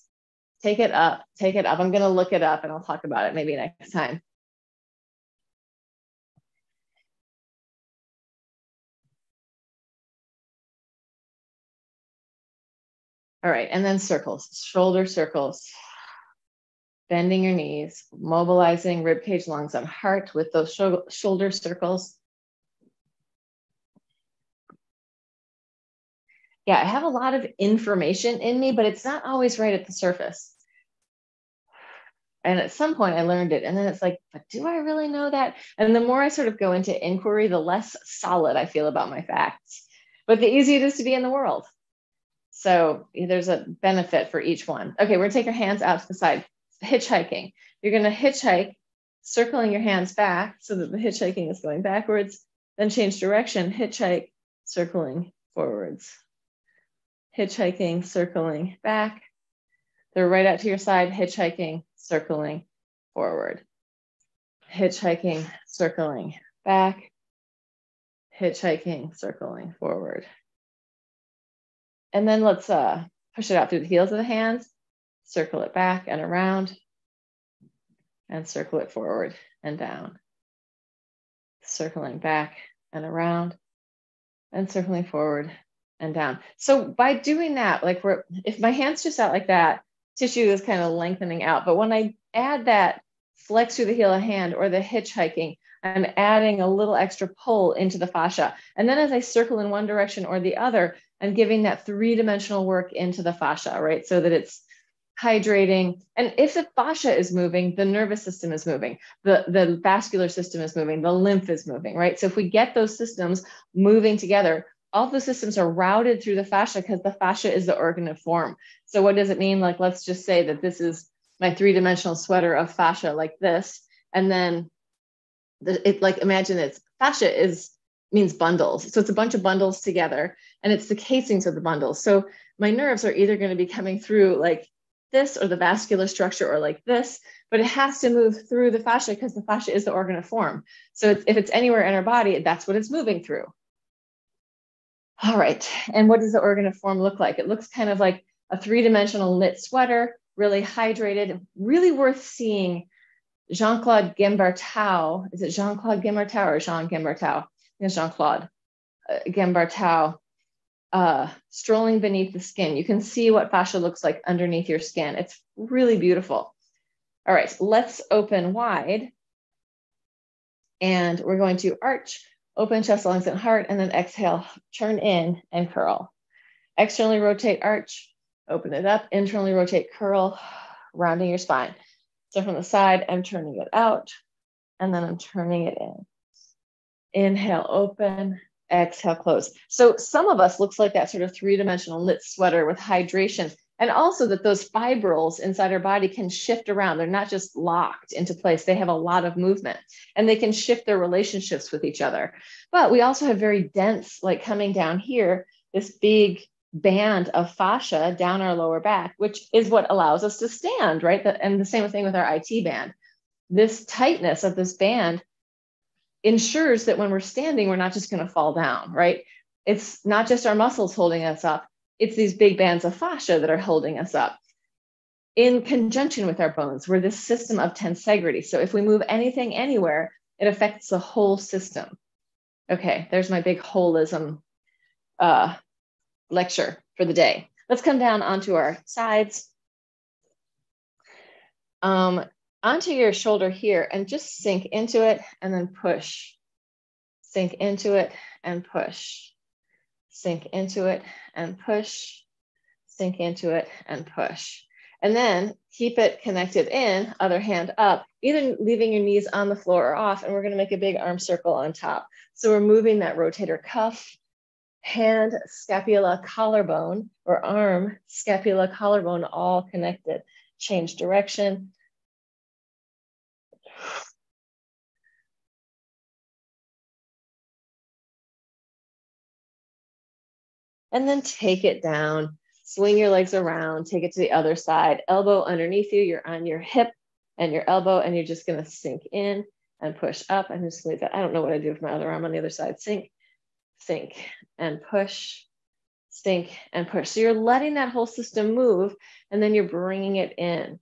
Take it up. I'm going to look it up and I'll talk about it maybe next time. All right, and then circles, shoulder circles, bending your knees, mobilizing rib cage, lungs, and heart with those shoulder circles. Yeah, I have a lot of information in me, but it's not always right at the surface. And at some point I learned it, and then it's like, but do I really know that? And the more I sort of go into inquiry, the less solid I feel about my facts, but the easier it is to be in the world. So there's a benefit for each one. Okay, we're gonna take our hands out to the side. Hitchhiking. You're gonna hitchhike, circling your hands back so that the hitchhiking is going backwards, then change direction, hitchhike, circling forwards. Hitchhiking, circling back. They're right out to your side, hitchhiking, circling forward. Hitchhiking, circling back. Hitchhiking, circling forward. And then let's push it out through the heels of the hands, circle it back and around, and circle it forward and down. Circling back and around, and circling forward and down. So by doing that, like if my hand's just out like that, tissue is kind of lengthening out. But when I add that flex through the heel of the hand or the hitchhiking, I'm adding a little extra pull into the fascia. And then as I circle in one direction or the other, I'm giving that three-dimensional work into the fascia, right? So that it's hydrating. And if the fascia is moving, the nervous system is moving, the vascular system is moving, the lymph is moving, right? So if we get those systems moving together, all the systems are routed through the fascia because the fascia is the organ of form. So what does it mean? Like, let's just say that this is my three-dimensional sweater of fascia like this. And then like imagine it's fascia is means bundles. So it's a bunch of bundles together, and it's the casings of the bundles. So my nerves are either going to be coming through like this or the vascular structure or like this, but it has to move through the fascia because the fascia is the organ of form. So if it's anywhere in our body, that's what it's moving through. All right. And what does the organ of form look like? It looks kind of like a three-dimensional knit sweater, really hydrated, really worth seeing. Jean-Claude Guimbarteau, is it Jean-Claude Guimbarteau or Jean Guimbarteau? It's Jean-Claude Guimbarteau, strolling beneath the skin. You can see what fascia looks like underneath your skin. It's really beautiful. All right, let's open wide. And we're going to arch, open chest, lungs, and heart, and then exhale, turn in and curl. Externally rotate, arch, open it up, internally rotate, curl, rounding your spine. So from the side, I'm turning it out, and then I'm turning it in. Inhale, open, exhale, close. So some of us looks like that sort of three-dimensional knit sweater with hydration, and also that those fibrils inside our body can shift around. They're not just locked into place. They have a lot of movement, and they can shift their relationships with each other. But we also have very dense, like coming down here, this big band of fascia down our lower back, which is what allows us to stand, right? And the same thing with our IT band. This tightness of this band ensures that when we're standing, we're not just going to fall down, right? It's not just our muscles holding us up. It's these big bands of fascia that are holding us up in conjunction with our bones. We're this system of tensegrity. So if we move anything anywhere, it affects the whole system. Okay, there's my big holism lecture for the day. Let's come down onto our sides. Onto your shoulder here and just sink into it and then push. Sink into it and push. Sink into it and push. Sink into it and push. And then keep it connected in, other hand up, either leaving your knees on the floor or off, and we're gonna make a big arm circle on top. So we're moving that rotator cuff, hand, scapula, collarbone, or arm, scapula, collarbone, all connected. Change direction. And then take it down, swing your legs around, take it to the other side, elbow underneath you, you're on your hip and your elbow, and you're just gonna sink in and push up. I'm just gonna leave that. I don't know what I do with my other arm on the other side. Sink, sink, and push, sink, and push. So you're letting that whole system move, and then you're bringing it in.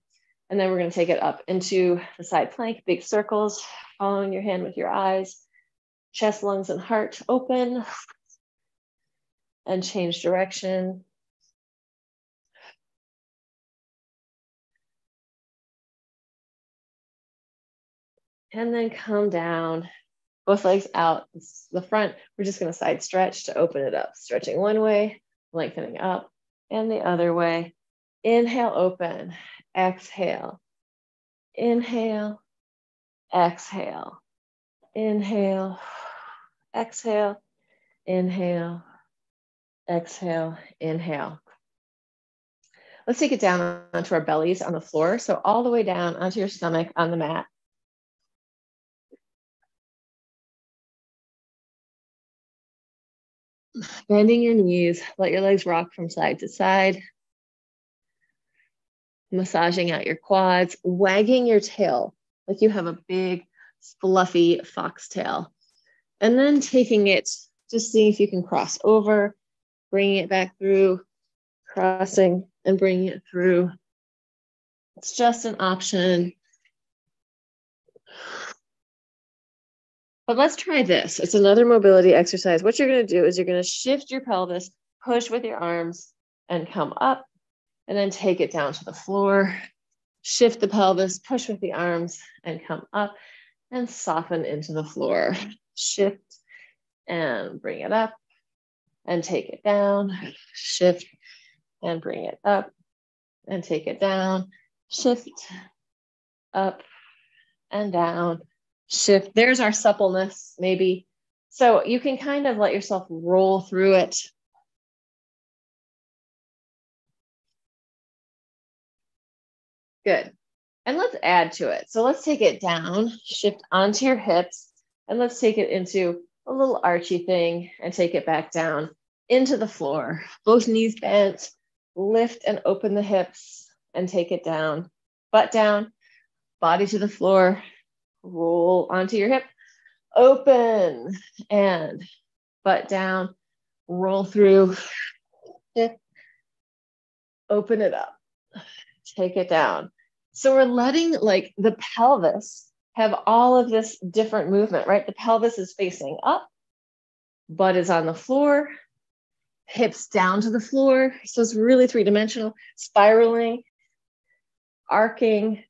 And then we're gonna take it up into the side plank, big circles, following your hand with your eyes, chest, lungs, and heart open, and change direction. And then come down, both legs out. The front, we're just gonna side stretch to open it up. Stretching one way, lengthening up, and the other way. Inhale, open, exhale. Inhale, exhale. Inhale, exhale, inhale, exhale, inhale. Let's take it down onto our bellies on the floor. So all the way down onto your stomach on the mat. Bending your knees, let your legs rock from side to side. Massaging out your quads, wagging your tail like you have a big, fluffy foxtail. And then taking it, just seeing if you can cross over, bringing it back through, crossing and bringing it through. It's just an option. But let's try this. It's another mobility exercise. What you're going to do is you're going to shift your pelvis, push with your arms, and come up, and then take it down to the floor. Shift the pelvis, push with the arms, and come up, and soften into the floor. Shift and bring it up, and take it down. Shift and bring it up, and take it down. Shift, up, and down. Shift. There's our suppleness, maybe. So you can kind of let yourself roll through it. Good. And let's add to it. So let's take it down, shift onto your hips, and let's take it into a little archy thing, and take it back down into the floor. Both knees bent, lift and open the hips and take it down. Butt down, body to the floor, roll onto your hip, open and butt down, roll through, hip, open it up, take it down. So we're letting like the pelvis have all of this different movement, right? The pelvis is facing up, butt is on the floor, hips down to the floor. So it's really three-dimensional, spiraling, arcing,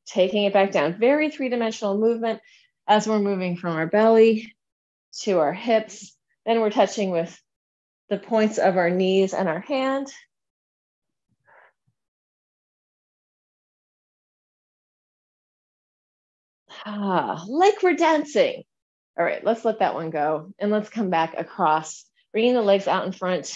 taking it back down. Very three-dimensional movement as we're moving from our belly to our hips. Then we're touching with the points of our knees and our hand. Like we're dancing. All right, let's let that one go. And let's come back across, bringing the legs out in front,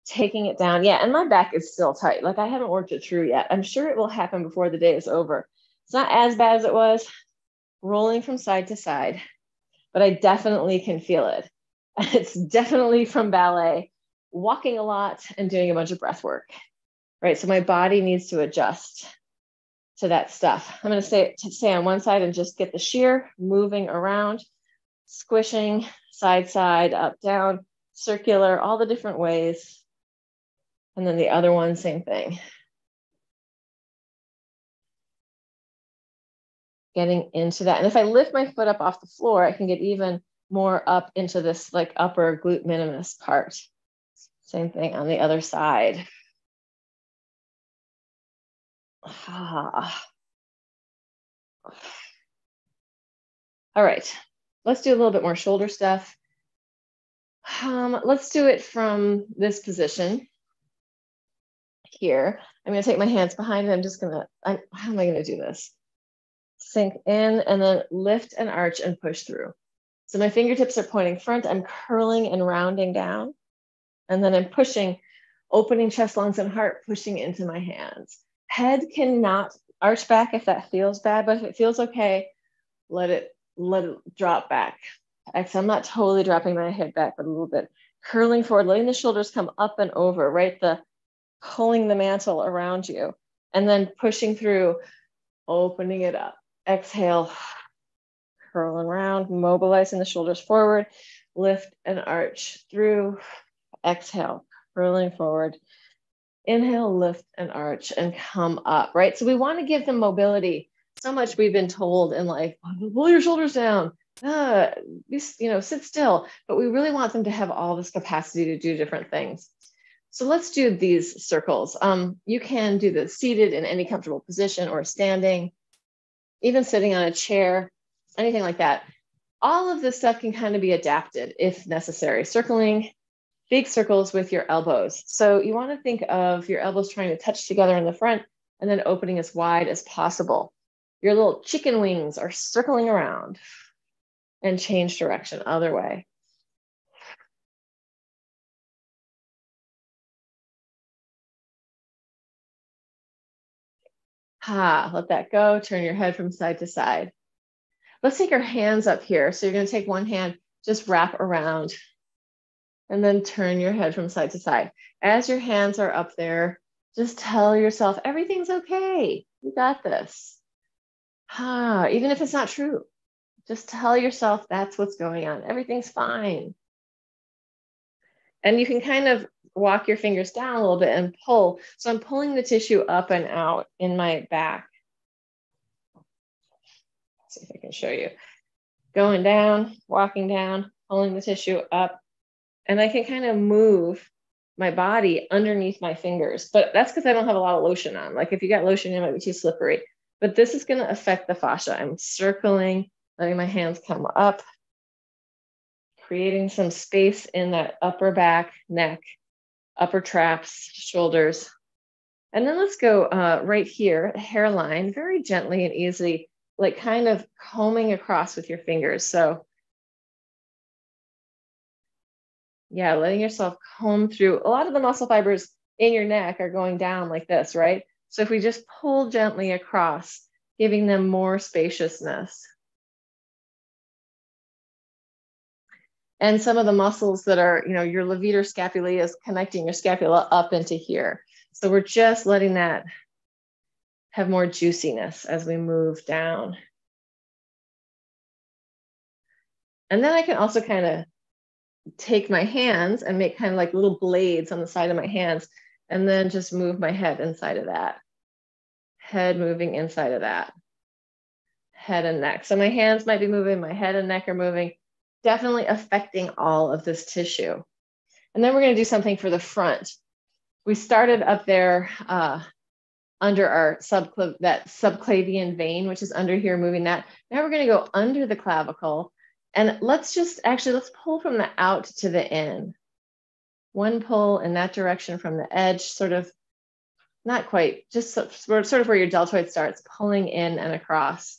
taking it down. Yeah, and my back is still tight. Like I haven't worked it through yet. I'm sure it will happen before the day is over. It's not as bad as it was, rolling from side to side, but I definitely can feel it. It's definitely from ballet, walking a lot and doing a bunch of breath work, right? So my body needs to adjust to that stuff. I'm going to stay on one side and just get the shear, moving around, squishing, side, up, down, circular, all the different ways. And then the other one, same thing. Getting into that. And if I lift my foot up off the floor, I can get even more up into this like upper glute minimus part. Same thing on the other side. All right, let's do a little bit more shoulder stuff. Let's do it from this position here. I'm going to take my hands behind and I'm just going to, how am I going to do this? Sink in and then lift and arch and push through. So my fingertips are pointing front. I'm curling and rounding down. And then I'm pushing, opening chest, lungs, and heart, pushing into my hands. Head cannot arch back if that feels bad, but if it feels okay, let it drop back. Exhale, I'm not totally dropping my head back, but a little bit. Curling forward, letting the shoulders come up and over, right? Pulling the mantle around you. And then pushing through, opening it up. Exhale, curl around, mobilizing the shoulders forward, lift and arch through. Exhale, curling forward. Inhale, lift and arch and come up, right? So we want to give them mobility. So much we've been told in life, pull your shoulders down, sit still. But we really want them to have all this capacity to do different things. So let's do these circles. You can do this seated in any comfortable position or standing, even sitting on a chair, anything like that. All of this stuff can kind of be adapted if necessary. Circling big circles with your elbows. So you want to think of your elbows trying to touch together in the front and then opening as wide as possible. Your little chicken wings are circling around and change direction other way. Let that go. Turn your head from side to side. Let's take our hands up here. So you're going to take one hand, just wrap around, and then turn your head from side to side. As your hands are up there, just tell yourself, everything's okay. You got this. Even if it's not true, just tell yourself that's what's going on. Everything's fine. And you can kind of walk your fingers down a little bit and pull. So I'm pulling the tissue up and out in my back. Let's see if I can show you. Going down, walking down, pulling the tissue up. And I can kind of move my body underneath my fingers. But that's because I don't have a lot of lotion on. Like if you got lotion, it might be too slippery. But this is going to affect the fascia. I'm circling, letting my hands come up, creating some space in that upper back, neck, upper traps, shoulders. And then let's go right here, hairline, very gently and easily, like kind of combing across with your fingers. So yeah, letting yourself comb through. A lot of the muscle fibers in your neck are going down like this, right? So if we just pull gently across, giving them more spaciousness. And some of the muscles that are, you know, your levator scapulae is connecting your scapula up into here. So we're just letting that have more juiciness as we move down. And then I can also kind of take my hands and make kind of like little blades on the side of my hands, and then just move my head inside of that. Head moving inside of that. Head and neck. So my hands might be moving, my head and neck are moving, definitely affecting all of this tissue. And then we're going to do something for the front. We started up there under our subclavian vein, which is under here, moving that. Now we're going to go under the clavicle, and let's pull from the out to the in. One pull in that direction from the edge, sort of, not quite, just sort of where your deltoid starts, pulling in and across.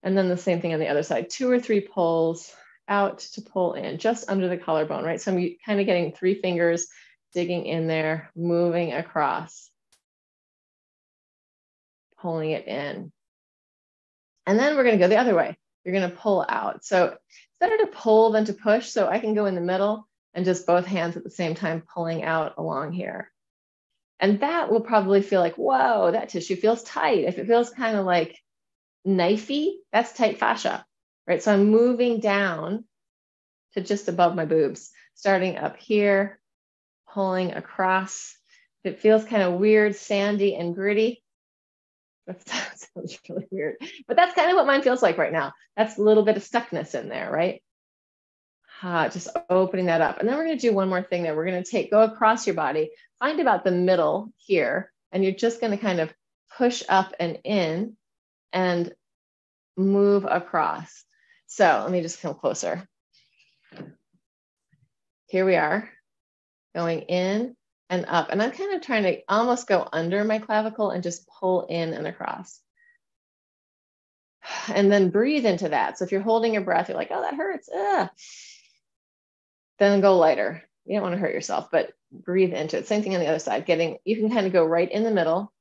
And then the same thing on the other side, 2 or 3 pulls out to pull in, just under the collarbone, right? So I'm kind of getting 3 fingers, digging in there, moving across, pulling it in. And then we're going to go the other way. You're going to pull out. So it's better to pull than to push. So I can go in the middle and just both hands at the same time pulling out along here. And that will probably feel like, whoa, that tissue feels tight. If it feels kind of like knifey, that's tight fascia, right? So I'm moving down to just above my boobs, starting up here, pulling across. If it feels kind of weird, sandy and gritty, that sounds really weird, but that's kind of what mine feels like right now. That's a little bit of stuckness in there, right? Just opening that up. And then we're going to do one more thing there. We're going to go across your body, find about the middle here, and you're just going to kind of push up and in and move across. So let me just come closer. Here we are, going in and up. And I'm kind of trying to almost go under my clavicle and just pull in and across. And then breathe into that. So if you're holding your breath, you're like, oh, that hurts. Then go lighter. You don't want to hurt yourself, but breathe into it. Same thing on the other side. You can kind of go right in the middle,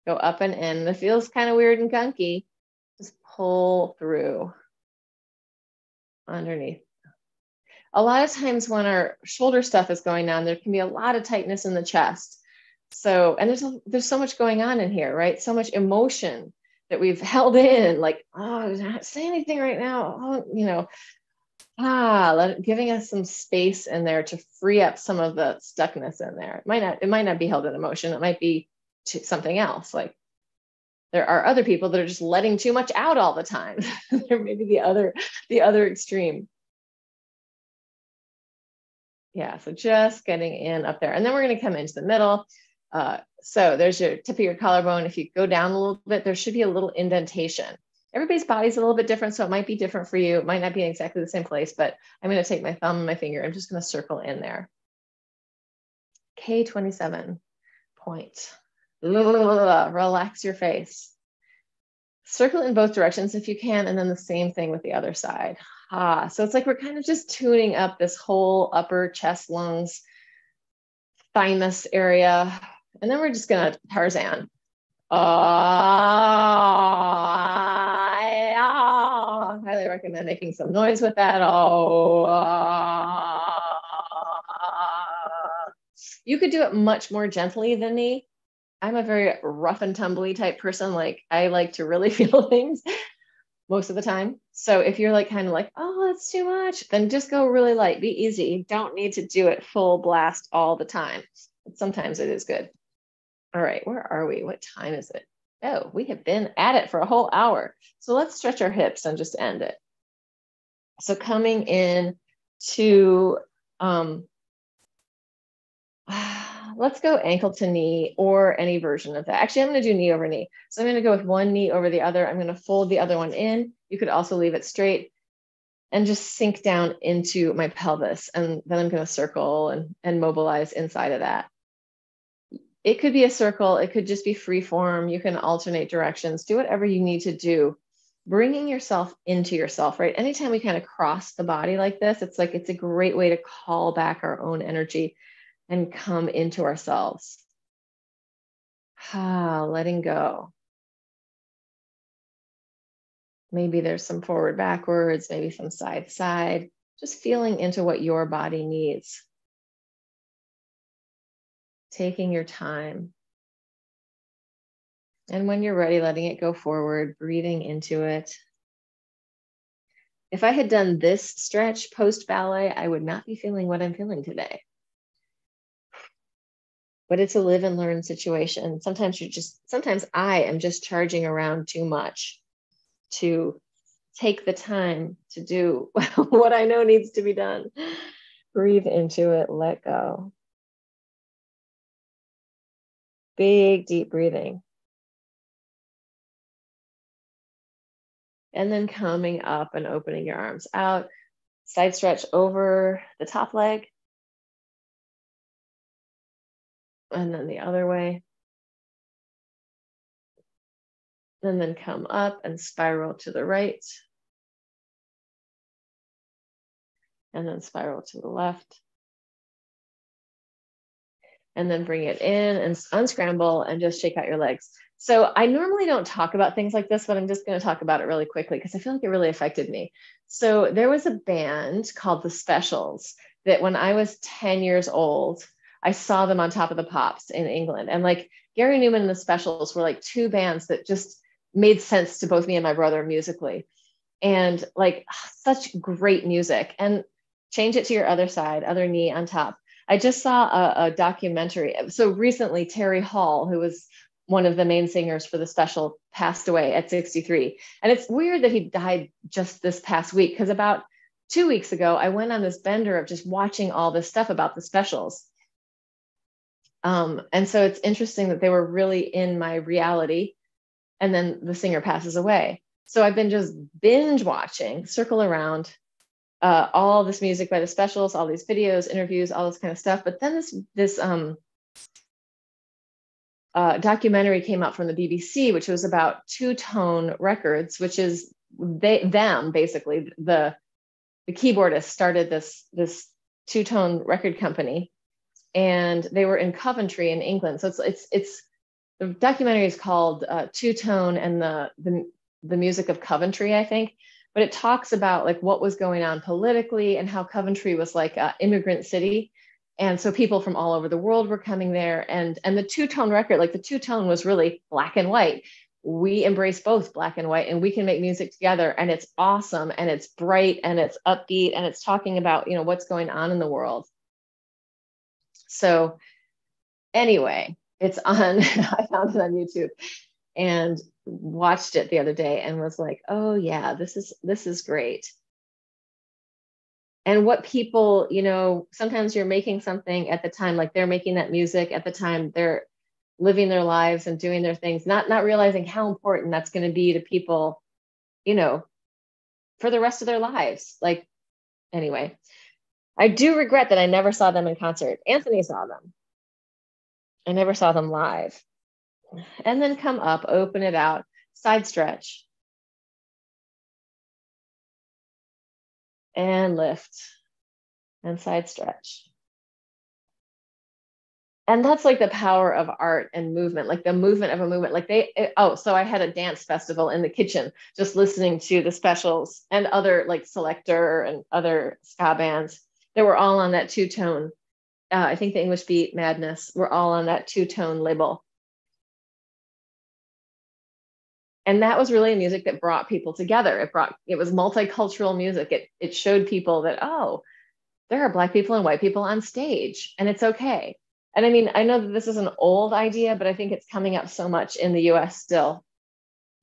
go up and in. It feels kind of weird and gunky. Just pull through underneath. A lot of times when our shoulder stuff is going on, there can be a lot of tightness in the chest. So, and there's so much going on in here, right? So much emotion that we've held in, like, oh, not say anything right now. Oh, you know, giving us some space in there to free up some of the stuckness in there. It might not be held in emotion. It might be something else. Like there are other people that are just letting too much out all the time. There may be the other extreme. Yeah, so just getting in up there. And then we're going to come into the middle. So there's your tip of your collarbone. If you go down a little bit, there should be a little indentation. Everybody's body is a little bit different, so it might be different for you. It might not be in exactly the same place, but I'm going to take my thumb and my finger. I'm just going to circle in there. K27 point. Relax your face. Circle in both directions if you can, and then the same thing with the other side. So it's like we're kind of just tuning up this whole upper chest, lungs, thymus area. And then we're just going to Tarzan. Highly recommend making some noise with that. You could do it much more gently than me. I'm a very rough and tumbly type person. Like I like to really feel things most of the time. So if you're like kind of like, oh, that's too much, then just go really light, be easy. You don't need to do it full blast all the time. But sometimes it is good. All right, where are we? What time is it? Oh, we have been at it for a whole hour. So let's stretch our hips and just end it. So coming in to, let's go ankle to knee or any version of that. Actually, I'm going to do knee over knee. So I'm going to go with one knee over the other. I'm going to fold the other one in. You could also leave it straight and just sink down into my pelvis. And then I'm going to circle and mobilize inside of that. It could be a circle. It could just be free form. You can alternate directions. Do whatever you need to do. Bringing yourself into yourself, right? Anytime we kind of cross the body like this, it's a great way to call back our own energy and come into ourselves. Letting go. Maybe there's some forward, backwards, maybe some side, side. Just feeling into what your body needs. Taking your time. And when you're ready, letting it go forward, breathing into it. If I had done this stretch post ballet, I would not be feeling what I'm feeling today. But it's a live and learn situation. Sometimes I am just charging around too much to take the time to do what I know needs to be done. Breathe into it, let go. Big, deep breathing. And then coming up and opening your arms out. Side stretch over the top leg. And then the other way. And then come up and spiral to the right. And then spiral to the left. And then bring it in and unscramble and just shake out your legs. So I normally don't talk about things like this, but I'm just going to talk about it really quickly because I feel like it really affected me. So there was a band called The Specials that when I was 10 years old, I saw them on Top of the Pops in England. And like Gary Newman and The Specials were like two bands that just made sense to both me and my brother musically. And like such great music. And change it to your other side, other knee on top. I just saw a documentary. So recently, Terry Hall, who was one of the main singers for The Special, passed away at 63. And it's weird that he died just this past week, because about 2 weeks ago, I went on this bender of just watching all this stuff about The Specials. And so it's interesting that they were really in my reality. And then the singer passes away. So I've been just binge watching, circle around, all this music by The Specials, all these videos, interviews, all this kind of stuff. But then this documentary came out from the BBC, which was about Two Tone Records, which is basically the keyboardist started this Two Tone record company, and they were in Coventry in England. So it's the documentary is called Two Tone and the Music of Coventry, I think. But it talks about like what was going on politically and how Coventry was like an immigrant city. And so people from all over the world were coming there. And the two-tone record, like the two-tone was really black and white. We embrace both black and white, and we can make music together. And it's awesome. And it's bright and it's upbeat. And it's talking about, what's going on in the world. So anyway, it's on, I found it on YouTube and watched it the other day and was like, oh yeah, this is great. And what people, sometimes you're making something at the time, like they're making that music at the time, they're living their lives and doing their things, not realizing how important that's going to be to people, for the rest of their lives. Like, anyway, I do regret that I never saw them in concert. Anthony saw them. I never saw them live. And then come up, open it out, side stretch. And lift and side stretch. And that's like the power of art and movement, like the movement of a movement. Like so I had a dance festival in the kitchen, just listening to The Specials and other like Selector and other ska bands. They were all on that two-tone. I think the English Beat, Madness, were all on that two-tone label. And that was really music that brought people together. It was multicultural music. It showed people that, oh, there are Black people and white people on stage, and it's okay. And I mean, I know that this is an old idea, but I think it's coming up so much in the US still,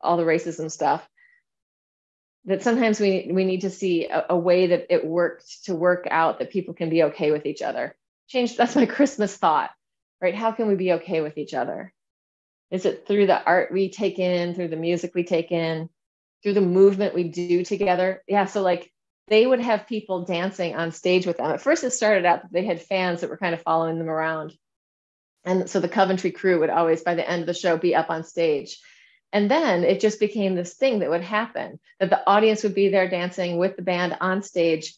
all the racism stuff, that sometimes we need to see a way that it worked to work out that people can be okay with each other. That's my Christmas thought, right? How can we be okay with each other? Is it through the art we take in, through the music we take in, through the movement we do together? Yeah, so like they would have people dancing on stage with them. At first it started out that they had fans that were kind of following them around. And so the Coventry crew would always, by the end of the show, be up on stage. And then it just became this thing that would happen, that the audience would be there dancing with the band on stage.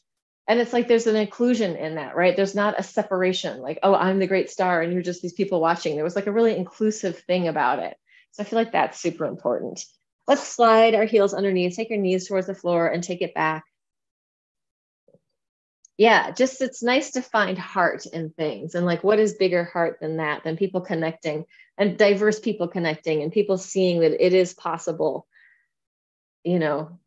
And it's like there's an inclusion in that, right? There's not a separation, like, oh, I'm the great star and you're just these people watching. There was like a really inclusive thing about it. So I feel like that's super important. Let's slide our heels underneath, take your knees towards the floor and take it back. Yeah, just it's nice to find heart in things. And like, what is bigger heart than that, than people connecting and diverse people connecting and people seeing that it is possible, you know,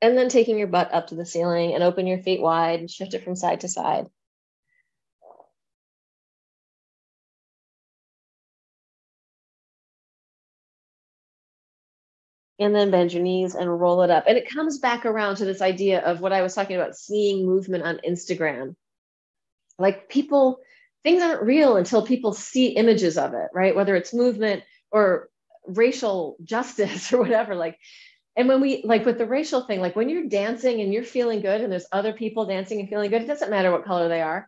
and then taking your butt up to the ceiling and open your feet wide and shift it from side to side. And then bend your knees and roll it up. And it comes back around to this idea of what I was talking about, seeing movement on Instagram. Like people, things aren't real until people see images of it, right? Whether it's movement or racial justice or whatever. Like, and when we, like with the racial thing, like when you're dancing and you're feeling good and there's other people dancing and feeling good, it doesn't matter what color they are.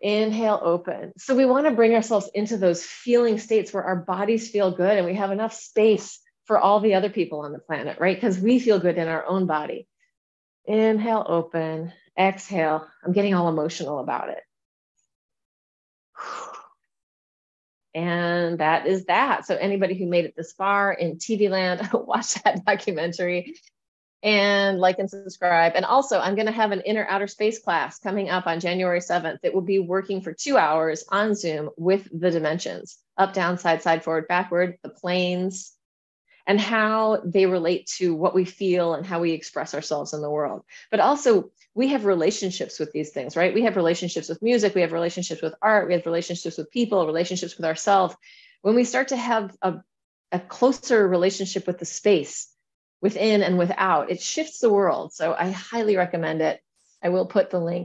Inhale, open. So we want to bring ourselves into those feeling states where our bodies feel good and we have enough space for all the other people on the planet, right? Because we feel good in our own body. Inhale, open. Exhale. I'm getting all emotional about it. And that is that. So anybody who made it this far in TV land, watch that documentary and like and subscribe. And also, I'm going to have an inner outer space class coming up on January 7th. It will be working for 2 hours on Zoom with the dimensions, up, down, side, forward, backward, the planes, and how they relate to what we feel and how we express ourselves in the world. But also, we have relationships with these things, right? We have relationships with music, we have relationships with art, we have relationships with people, relationships with ourselves. When we start to have a closer relationship with the space, within and without, it shifts the world. So I highly recommend it. I will put the link